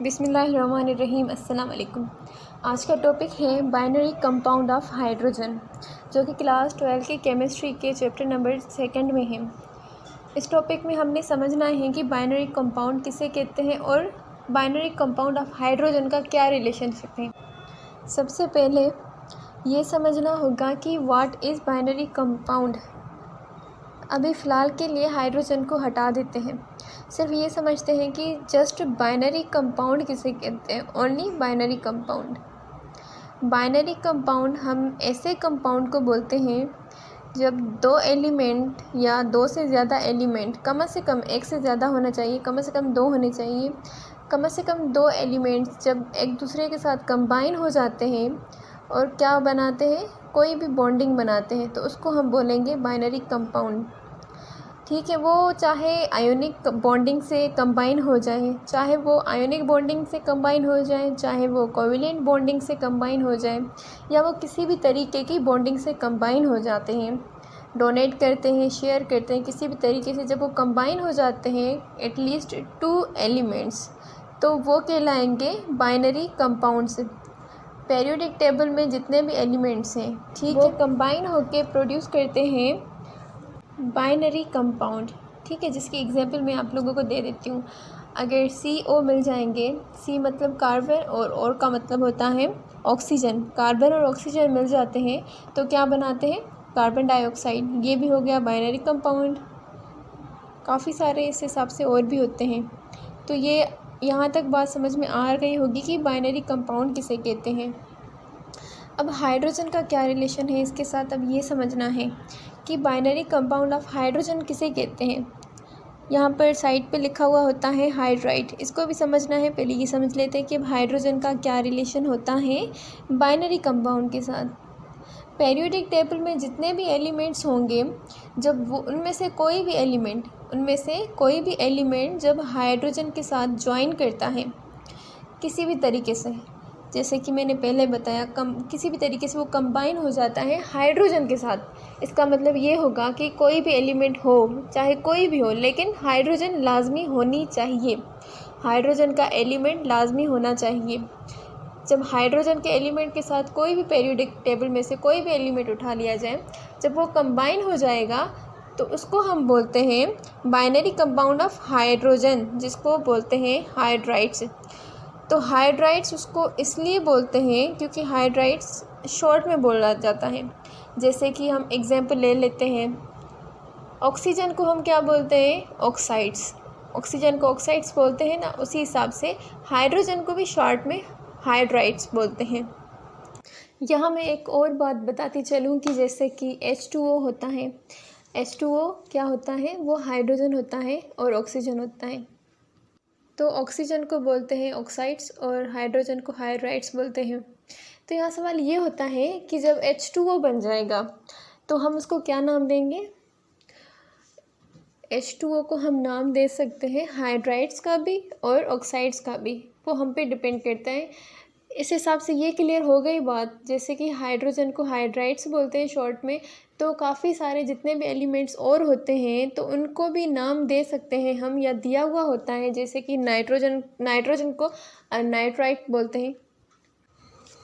बिस्मिल्लाहिर्रहमानिर्रहीम। अस्सलाम वालेकुम। आज का टॉपिक है बाइनरी कंपाउंड ऑफ हाइड्रोजन, जो कि क्लास 12 के केमिस्ट्री के चैप्टर नंबर 2 में है। इस टॉपिक में हमने समझना है कि बाइनरी कंपाउंड किसे कहते हैं और बाइनरी कंपाउंड ऑफ हाइड्रोजन का क्या रिलेशनशिप है। सबसे पहले ये समझना होगा कि व्हाट इज़ बाइनरी कंपाउंड। अभी फ़िलहाल के लिए हाइड्रोजन को हटा देते हैं, सिर्फ ये समझते हैं कि जस्ट बाइनरी कंपाउंड किसे कहते हैं, only binary compound. Binary compound हम ऐसे कंपाउंड को बोलते हैं जब दो एलिमेंट या दो से ज़्यादा एलिमेंट, कम से कम एक से ज़्यादा होना चाहिए, कम से कम दो होने चाहिए, कम से कम दो एलिमेंट्स जब एक दूसरे के साथ कंबाइन हो जाते हैं और क्या बनाते हैं, कोई भी बॉन्डिंग बनाते हैं, तो उसको हम बोलेंगे बाइनरी कंपाउंड। ठीक है, वो चाहे आयोनिक बॉन्डिंग से कंबाइन हो जाए, चाहे वो आयोनिक बॉन्डिंग से कंबाइन हो जाए, चाहे वो कोवेलेंट बॉन्डिंग से कंबाइन हो जाए, या वो किसी भी तरीके की बॉन्डिंग से कंबाइन हो जाते हैं, डोनेट करते हैं, शेयर करते हैं, किसी भी तरीके से जब वो कंबाइन हो जाते हैं एटलीस्ट 2 एलिमेंट्स, तो वो कहलाएंगे बाइनरी कंपाउंड्स। पीरियोडिक टेबल में जितने भी एलिमेंट्स हैं, ठीक है, वो कंबाइन होकर प्रोड्यूस करते हैं बाइनरी कंपाउंड। ठीक है, जिसकी एग्जांपल मैं आप लोगों को दे देती हूँ। अगर CO मिल जाएंगे, C मतलब कार्बन और का मतलब होता है ऑक्सीजन, कार्बन और ऑक्सीजन मिल जाते हैं तो क्या बनाते हैं, कार्बन डाइऑक्साइड। ये भी हो गया बाइनरी कंपाउंड। काफ़ी सारे इस हिसाब से और भी होते हैं। तो ये यहाँ तक बात समझ में आ गई होगी कि बाइनरी कंपाउंड किसे कहते हैं। अब हाइड्रोजन का क्या रिलेशन है इसके साथ, अब ये समझना है कि बाइनरी कंपाउंड ऑफ हाइड्रोजन किसे कहते हैं। यहाँ पर साइड पे लिखा हुआ होता है हाइड्राइड, इसको भी समझना है। पहले ये समझ लेते हैं कि हाइड्रोजन का क्या रिलेशन होता है बाइनरी कंपाउंड के साथ। पीरियोडिक टेबल में जितने भी एलिमेंट्स होंगे, जब वो उनमें से कोई भी एलिमेंट जब हाइड्रोजन के साथ ज्वाइन करता है किसी भी तरीके से, जैसे कि मैंने पहले बताया, किसी भी तरीके से वो कंबाइन हो जाता है हाइड्रोजन के साथ, इसका मतलब ये होगा कि कोई भी एलिमेंट हो, चाहे कोई भी हो, लेकिन हाइड्रोजन लाजमी होनी चाहिए, हाइड्रोजन का एलिमेंट लाजमी होना चाहिए। जब हाइड्रोजन के एलिमेंट के साथ कोई भी पीरियोडिक टेबल में से कोई भी एलिमेंट उठा लिया जाए, जब वो कंबाइन हो जाएगा तो उसको हम बोलते हैं बाइनरी कंपाउंड ऑफ हाइड्रोजन, जिसको बोलते हैं हाइड्राइड्स। तो हाइड्राइड्स उसको इसलिए बोलते हैं क्योंकि हाइड्राइड्स शॉर्ट में बोला जाता है। जैसे कि हम एग्जांपल ले लेते हैं, ऑक्सीजन को हम क्या बोलते हैं, ऑक्साइड्स। ऑक्सीजन को ऑक्साइड्स बोलते हैं ना, उसी हिसाब से हाइड्रोजन को भी शॉर्ट में हाइड्राइड्स बोलते हैं। यहाँ मैं एक और बात बताती चलूँ कि जैसे कि H2O होता है, H2O क्या होता है, वो हाइड्रोजन होता है और ऑक्सीजन होता है। तो ऑक्सीजन को बोलते हैं ऑक्साइड्स और हाइड्रोजन को हाइड्राइड्स बोलते हैं। तो यहाँ सवाल ये होता है कि जब H2O बन जाएगा तो हम उसको क्या नाम देंगे। H2O को हम नाम दे सकते हैं हाइड्राइड्स का भी और ऑक्साइड्स का भी, वो हम पे डिपेंड करता है। इस हिसाब से ये क्लियर हो गई बात। जैसे कि हाइड्रोजन को हाइड्राइड्स बोलते हैं शॉर्ट में, तो काफ़ी सारे जितने भी एलिमेंट्स और होते हैं तो उनको भी नाम दे सकते हैं हम, या दिया हुआ होता है। जैसे कि नाइट्रोजन को नाइट्राइट बोलते हैं।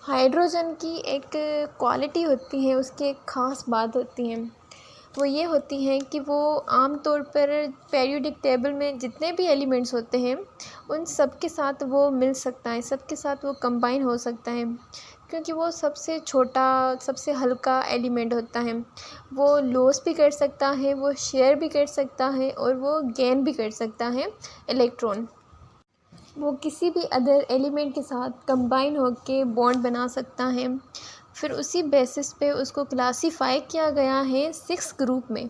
हाइड्रोजन की एक क्वालिटी होती है, उसकी एक ख़ास बात होती है, वो ये होती है कि वो आमतौर पर पीरियोडिक टेबल में जितने भी एलिमेंट्स होते हैं उन सब के साथ वो मिल सकता है, सबके साथ वो कंबाइन हो सकता है, क्योंकि वो सबसे छोटा, सबसे हल्का एलिमेंट होता है। वो लॉस भी कर सकता है, वो शेयर भी कर सकता है और वो गेन भी कर सकता है इलेक्ट्रॉन। वो किसी भी अदर एलिमेंट के साथ कंबाइन होकर बॉन्ड बना सकता है। फिर उसी बेसिस पे उसको क्लासीफाई किया गया है 6 ग्रुप में,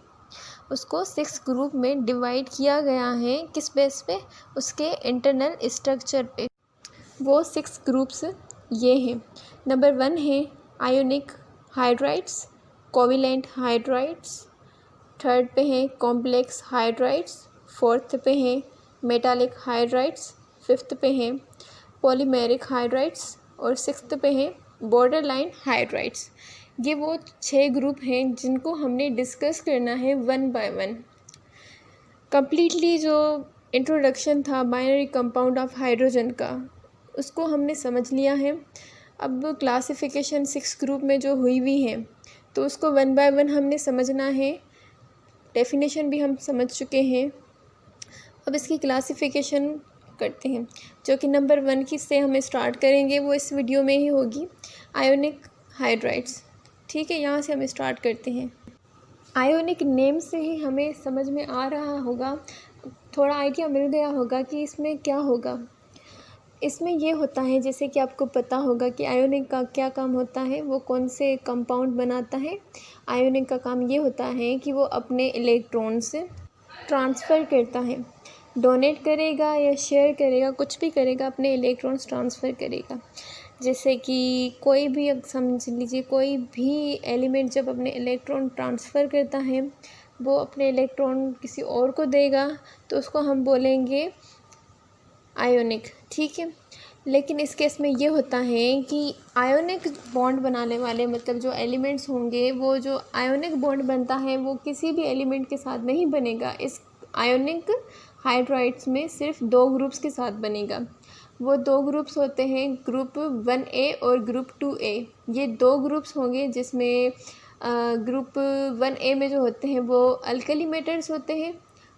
उसको 6 ग्रुप में डिवाइड किया गया है। किस बेस पे, उसके इंटरनल स्ट्रक्चर पे। वो 6 ग्रुप्स ये हैं। नंबर 1 है ionic hydrides, covalent hydrides. Third पे हैं कॉम्प्लेक्स हाइड्राइड्स। फोर्थ पे हैं मेटालिक हाइड्राइड्स। फिफ्थ पे हैं पॉलीमेरिक हाइड्राइड्स और सिक्स्थ पे हैं बॉर्डर लाइन हाइड्राइड्स। ये वो 6 ग्रुप हैं जिनको हमने डिस्कस करना है 1 बाय 1। कम्प्लीटली जो इंट्रोडक्शन था बाइनरी कंपाउंड ऑफ हाइड्रोजन का, उसको हमने समझ लिया है। अब क्लासिफिकेशन 6 ग्रुप में जो हुई है तो उसको 1 बाय 1 हमने समझना है। डेफिनेशन भी हम समझ चुके हैं। अब इसकी क्लासिफिकेशन करते हैं, जो कि नंबर 1 की से हमें स्टार्ट करेंगे, वो इस वीडियो में ही होगी। Ionic hydrides. ठीक है, यहाँ से हम स्टार्ट करते हैं। आयोनिक नेम से ही हमें समझ में आ रहा होगा, थोड़ा आइडिया मिल गया होगा कि इसमें क्या होगा। इसमें ये होता है, जैसे कि आपको पता होगा कि आयोनिक का क्या काम होता है, वो कौन से कंपाउंड बनाता है। आयोनिक का काम ये होता है कि वो अपने इलेक्ट्रॉन्स ट्रांसफ़र करता है। डोनेट करेगा या शेयर करेगा, कुछ भी करेगा, अपने इलेक्ट्रॉन्स ट्रांसफ़र करेगा। जैसे कि कोई भी, समझ लीजिए कोई भी एलिमेंट जब अपने इलेक्ट्रॉन ट्रांसफ़र करता है, वो अपने इलेक्ट्रॉन किसी और को देगा, तो उसको हम बोलेंगे आयोनिक। ठीक है, लेकिन इस केस में ये होता है कि आयोनिक बॉन्ड बनाने वाले, मतलब जो एलिमेंट्स होंगे, वो जो आयोनिक बॉन्ड बनता है वो किसी भी एलिमेंट के साथ नहीं बनेगा। इस आयोनिक हाइड्राइड्स में सिर्फ 2 ग्रुप्स के साथ बनेगा। वो 2 ग्रुप्स होते हैं, ग्रुप 1A और ग्रुप 2A। ये 2 ग्रुप्स होंगे, जिसमें ग्रुप 1A में जो होते हैं वो अल्कली मेटल्स होते हैं,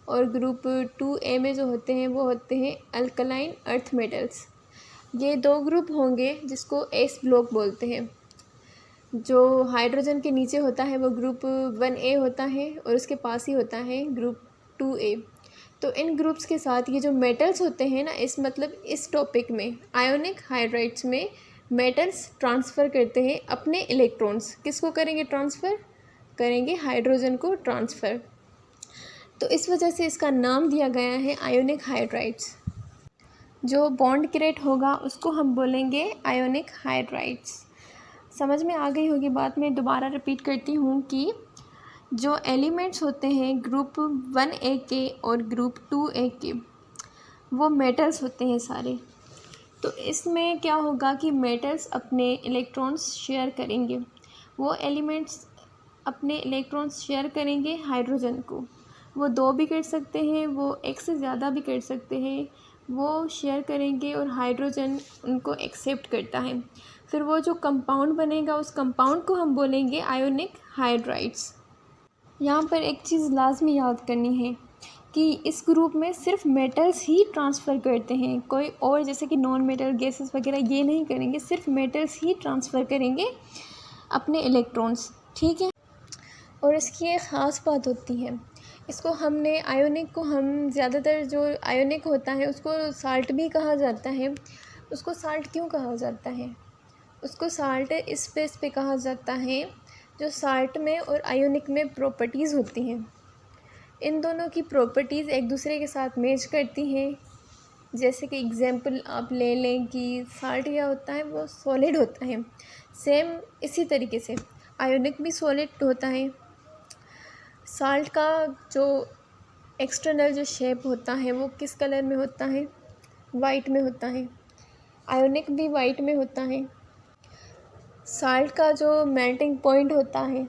और ग्रुप 2A में जो होते हैं वो होते हैं अल्कलाइन अर्थ मेटल्स। ये 2 ग्रुप होंगे जिसको एस ब्लॉक बोलते हैं। जो हाइड्रोजन के नीचे होता है वो ग्रुप 1A होता है, और उसके पास ही होता है ग्रुप 2A। तो इन ग्रुप्स के साथ ये जो मेटल्स होते हैं ना, इस मतलब इस टॉपिक में आयोनिक हाइड्राइड्स में मेटल्स ट्रांसफ़र करते हैं अपने इलेक्ट्रॉन्स। किसको करेंगे ट्रांसफ़र? करेंगे हाइड्रोजन को ट्रांसफ़र। तो इस वजह से इसका नाम दिया गया है आयोनिक हाइड्राइड्स। जो बॉन्ड क्रिएट होगा उसको हम बोलेंगे आयोनिक हाइड्राइड्स। समझ में आ गई होगी बात। मैं दोबारा रिपीट करती हूँ कि जो एलिमेंट्स होते हैं ग्रुप 1A के और ग्रुप 2A के, वो मेटल्स होते हैं सारे। तो इसमें क्या होगा कि मेटल्स अपने इलेक्ट्रॉन्स शेयर करेंगे। वो एलिमेंट्स अपने इलेक्ट्रॉन्स शेयर करेंगे हाइड्रोजन को। वो 2 भी कर सकते हैं, वो 1 से ज़्यादा भी कर सकते हैं। वो शेयर करेंगे और हाइड्रोजन उनको एक्सेप्ट करता है। फिर वो जो कंपाउंड बनेगा, उस कंपाउंड को हम बोलेंगे आयोनिक हाइड्राइड्स। यहाँ पर एक चीज़ लाजमी याद करनी है कि इस ग्रुप में सिर्फ मेटल्स ही ट्रांसफ़र करते हैं, कोई और जैसे कि नॉन मेटल गैसेस वगैरह ये नहीं करेंगे। सिर्फ मेटल्स ही ट्रांसफ़र करेंगे अपने इलेक्ट्रॉन्स। ठीक है, और इसकी एक ख़ास बात होती है, इसको हमने आयोनिक को हम ज़्यादातर, जो आयोनिक होता है उसको साल्ट भी कहा जाता है। उसको साल्ट क्यों कहा जाता है? उसको साल्ट इस बेस पे कहा जाता है, जो साल्ट में और आयोनिक में प्रॉपर्टीज़ होती हैं, इन दोनों की प्रॉपर्टीज़ एक दूसरे के साथ मैच करती हैं। जैसे कि एग्जांपल आप ले लें कि साल्ट क्या होता है, वो सॉलिड होता है। सेम इसी तरीके से आयोनिक भी सॉलिड होता है। साल्ट का जो एक्सटर्नल जो शेप होता है वो किस कलर में होता है? वाइट में होता है। आयोनिक भी वाइट में होता है। साल्ट का जो मेल्टिंग पॉइंट होता है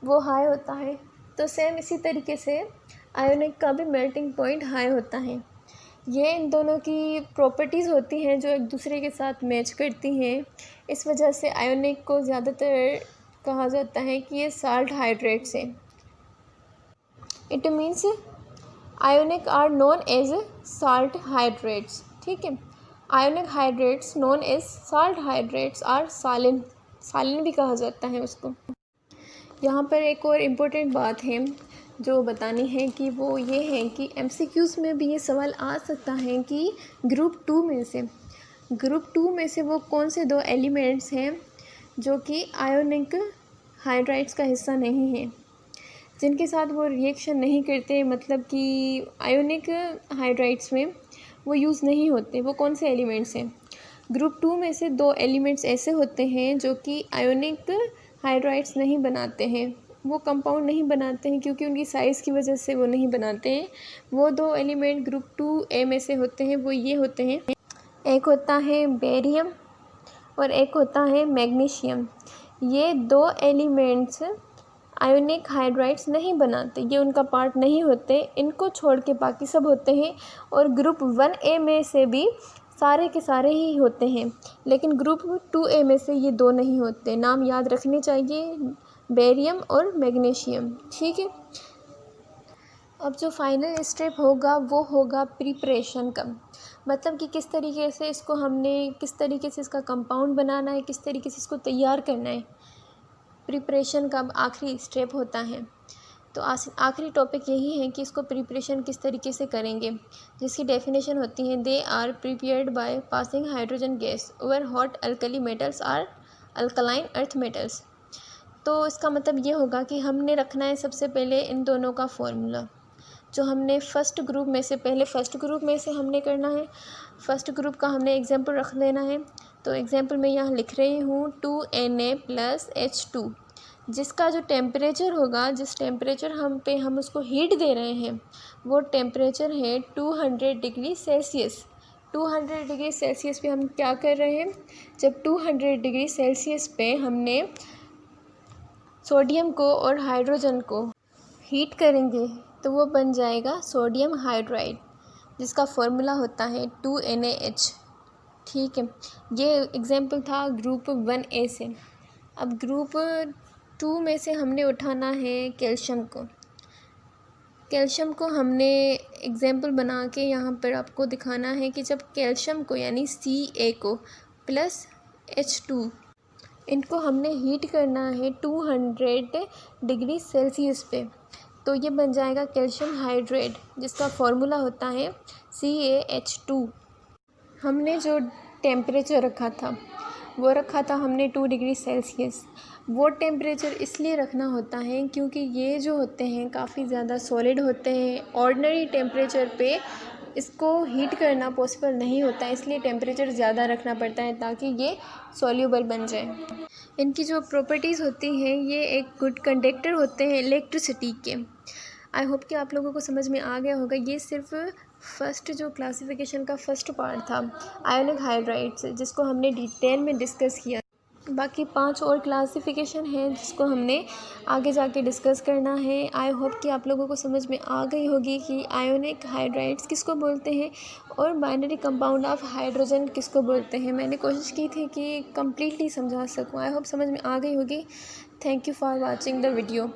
वो हाई होता है। तो सेम इसी तरीके से आयोनिक का भी मेल्टिंग पॉइंट हाई होता है। ये इन दोनों की प्रॉपर्टीज़ होती हैं जो एक दूसरे के साथ मैच करती हैं। इस वजह से आयोनिक को ज़्यादातर कहा जाता है कि ये साल्ट हाइड्रेट्स हैं। It means ionic are known as salt hydrates. ठीक है, ionic hydrates known as salt hydrates are saline. Saline भी कहा जाता है उसको। यहाँ पर एक और इम्पोर्टेंट बात है जो बतानी है कि वो ये है कि MCQs में भी ये सवाल आ सकता है कि ग्रुप 2 में से वो कौन से 2 एलिमेंट्स हैं जो कि आयोनिक हाइड्राइड्स का हिस्सा नहीं है, जिनके साथ वो रिएक्शन नहीं करते, मतलब कि आयोनिक हाइड्राइड्स में वो यूज़ नहीं होते। वो कौन से एलिमेंट्स हैं? ग्रुप 2 में से 2 एलिमेंट्स ऐसे होते हैं जो कि आयोनिक हाइड्राइड्स नहीं बनाते हैं, वो कंपाउंड नहीं बनाते हैं, क्योंकि उनकी साइज़ की वजह से वो नहीं बनाते हैं। वो 2 एलिमेंट ग्रुप 2A में से होते हैं, वो ये होते हैं, एक होता है बेरियम और एक होता है मैग्नीशियम। ये 2 एलिमेंट्स आयोनिक हाइड्राइड्स नहीं बनाते, ये उनका पार्ट नहीं होते। इनको छोड़ के बाकी सब होते हैं। और ग्रुप 1A में से भी सारे के सारे ही होते हैं, लेकिन ग्रुप 2A में से ये 2 नहीं होते। नाम याद रखने चाहिए, बेरियम और मैग्नीशियम। ठीक है, अब जो फाइनल स्टेप होगा वो होगा प्रिपरेशन का, मतलब कि किस तरीके से इसको हमने, किस तरीके से इसका कंपाउंड बनाना है, किस तरीके से इसको तैयार करना है। प्रिपरेशन का आखिरी स्टेप होता है। तो आखिरी टॉपिक यही है कि इसको प्रिपरेशन किस तरीके से करेंगे, जिसकी डेफिनेशन होती है they are prepared by passing hydrogen gas over hot alkali metals are alkaline earth metals. तो इसका मतलब ये होगा कि हमने रखना है सबसे पहले इन दोनों का फॉर्मूला, जो हमने फर्स्ट ग्रुप में से, पहले फर्स्ट ग्रुप में से हमने करना है। फर्स्ट ग्रुप का हमने एग्जाम्पल रख लेना है। तो एग्जाम्पल मैं यहाँ लिख रही हूँ 2Na+H2, जिसका जो टेम्परेचर होगा, जिस टेम्परेचर हम उसको हीट दे रहे हैं, वो टेम्परेचर है 200 डिग्री सेल्सियस। 200 डिग्री सेल्सियस पे हम क्या कर रहे हैं, जब 200 डिग्री सेल्सियस पे हमने सोडियम को और हाइड्रोजन को हीट करेंगे तो वो बन जाएगा सोडियम हाइड्राइड, जिसका फॉर्मूला होता है 2NaH। ठीक है, ये एग्जाम्पल था ग्रुप 1A से। अब ग्रुप 2 में से हमने उठाना है कैल्शियम को। कैल्शियम को हमने एग्जाम्पल बना के यहाँ पर आपको दिखाना है कि जब कैल्शियम को यानी Ca को प्लस H2, इनको हमने हीट करना है 200 डिग्री सेल्सियस पे, तो ये बन जाएगा कैल्शियम हाइड्रेट, जिसका फॉर्मूला होता है CaH2। हमने जो टेम्परेचर रखा था वो रखा था हमने 2 डिग्री सेल्सियस। वो टेम्परेचर इसलिए रखना होता है क्योंकि ये जो होते हैं काफ़ी ज़्यादा सॉलिड होते हैं। ऑर्डिनरी टेम्परेचर पे इसको हीट करना पॉसिबल नहीं होता है, इसलिए टेम्परेचर ज़्यादा रखना पड़ता है ताकि ये सॉल्यूबल बन जाए। इनकी जो प्रॉपर्टीज़ होती हैं, ये एक गुड कंडक्टर होते हैं इलेक्ट्रिसिटी के। आई होप कि आप लोगों को समझ में आ गया होगा। ये सिर्फ फर्स्ट जो क्लासिफिकेशन का फर्स्ट पार्ट था आयोनिक हाइड्राइड्स, जिसको हमने डिटेल में डिस्कस किया। बाकी 5 और क्लासिफिकेशन हैं जिसको हमने आगे जाके डिस्कस करना है। आई होप कि आप लोगों को समझ में आ गई होगी कि आयोनिक हाइड्राइड्स किसको बोलते हैं और बाइनरी कंपाउंड ऑफ हाइड्रोजन किसको बोलते हैं। मैंने कोशिश की थी कि कम्प्लीटली समझा सकूं। आई होप समझ में आ गई होगी। Thank you for watching the video.